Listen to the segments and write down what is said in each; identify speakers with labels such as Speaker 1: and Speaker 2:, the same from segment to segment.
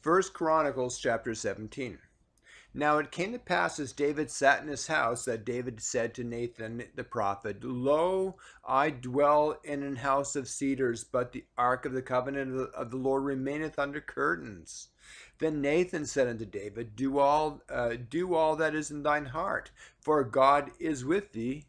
Speaker 1: First Chronicles chapter 17. Now it came to pass as David sat in his house that David said to Nathan the prophet, Lo, I dwell in an house of cedars, but the ark of the covenant of the Lord remaineth under curtains. Then Nathan said unto David, do all that is in thine heart, for God is with thee.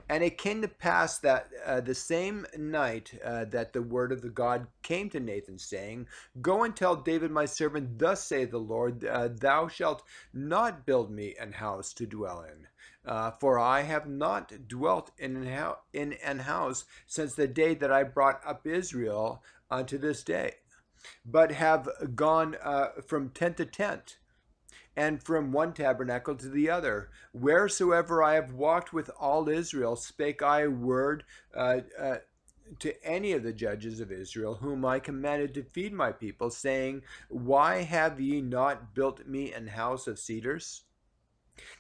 Speaker 1: And it came to pass that the same night that the word of the God came to Nathan, saying, Go and tell David my servant, Thus saith the Lord, Thou shalt not build me an house to dwell in. For I have not dwelt in an house since the day that I brought up Israel unto this day, but have gone from tent to tent, and from one tabernacle to the other. Wheresoever I have walked with all Israel, spake I a word to any of the judges of Israel, whom I commanded to feed my people, saying, Why have ye not built me an house of cedars?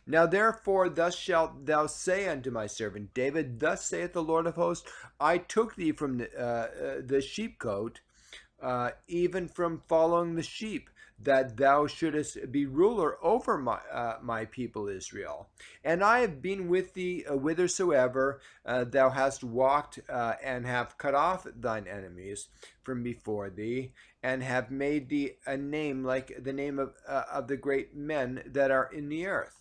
Speaker 1: Now therefore thus shalt thou say unto my servant David, Thus saith the Lord of hosts, I took thee from the sheepcote, even from following the sheep, that thou shouldest be ruler over my people Israel. And I have been with thee whithersoever thou hast walked, and have cut off thine enemies from before thee, and have made thee a name like the name of the great men that are in the earth.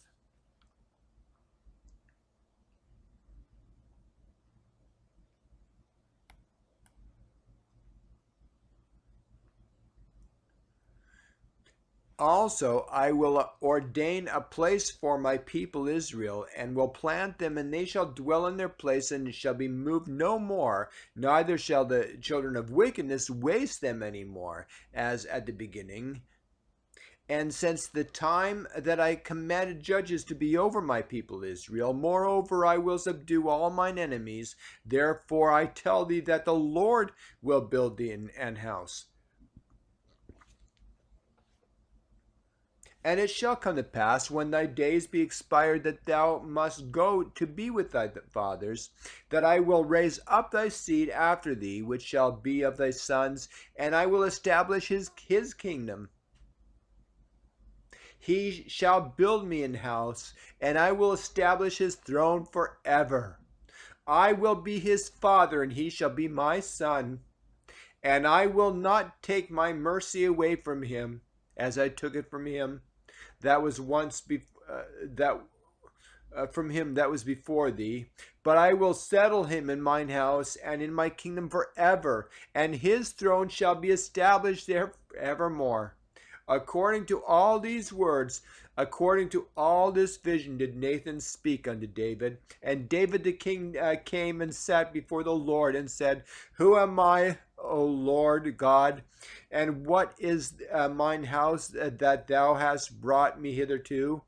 Speaker 1: Also, I will ordain a place for my people Israel, and will plant them, and they shall dwell in their place, and shall be moved no more. Neither shall the children of wickedness waste them any more, as at the beginning. And since the time that I commanded judges to be over my people Israel, moreover I will subdue all mine enemies. Therefore I tell thee that the Lord will build thee an house. And it shall come to pass, when thy days be expired, that thou must go to be with thy fathers, that I will raise up thy seed after thee, which shall be of thy sons, and I will establish his kingdom. He shall build me an house, and I will establish his throne forever. I will be his father, and he shall be my son. And I will not take my mercy away from him, as I took it from him that was from him that was before thee. But I will settle him in mine house and in my kingdom forever, and his throne shall be established there evermore. According to all these words, according to all this vision, did Nathan speak unto David. And David the king came and sat before the Lord, and said, Who am I, O Lord God? And what is mine house that thou hast brought me hitherto?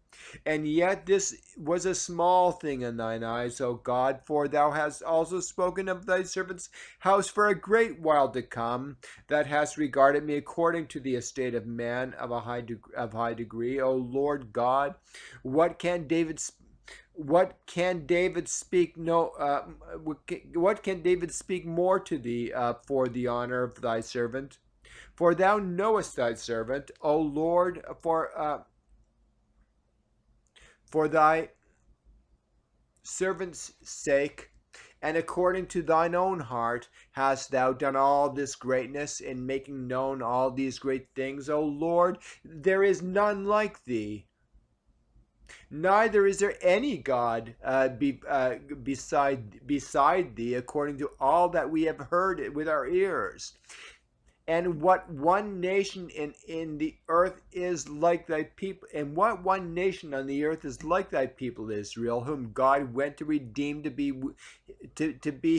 Speaker 1: And yet this was a small thing in thine eyes, O God, for thou hast also spoken of thy servant's house for a great while to come, that hast regarded me according to the estate of man of high degree. O Lord God, what can David speak more to thee for the honor of thy servant? For thou knowest thy servant, O Lord, for thy servant's sake, and according to thine own heart hast thou done all this greatness in making known all these great things. O Lord, there is none like thee. Neither is there any God beside thee, according to all that we have heard with our ears. And what one nation in the earth is like thy people, and what one nation on the earth is like thy people Israel, whom God went to redeem to be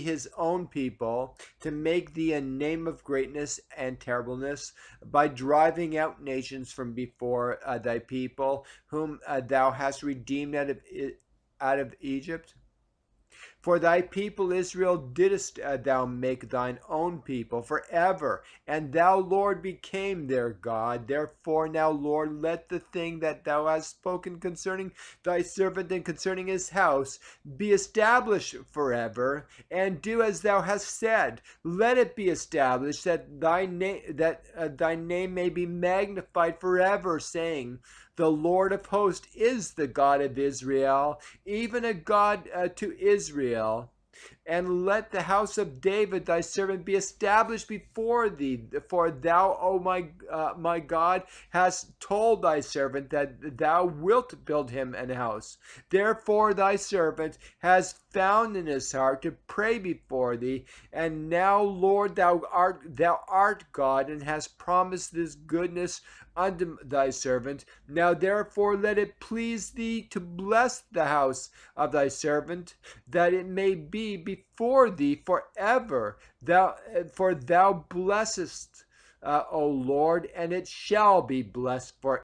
Speaker 1: his own people, to make thee a name of greatness and terribleness, by driving out nations from before thy people, whom thou hast redeemed out of Egypt. For thy people Israel didst thou make thine own people forever, and thou, Lord, became their God. Therefore now, Lord, let the thing that thou hast spoken concerning thy servant and concerning his house be established forever, and do as thou hast said. Let it be established that thy name may be magnified forever, saying, the Lord of hosts is the God of Israel, even a God to Israel. And let the house of David thy servant be established before thee. For thou, O my God, hast told thy servant that thou wilt build him an house. Therefore thy servant has found in his heart to pray before thee. And now, Lord, thou art God, and hast promised this goodness unto thy servant. Now therefore let it please thee to bless the house of thy servant, that it may be before thee forever. For thou blessest, O Lord, and it shall be blessed forever.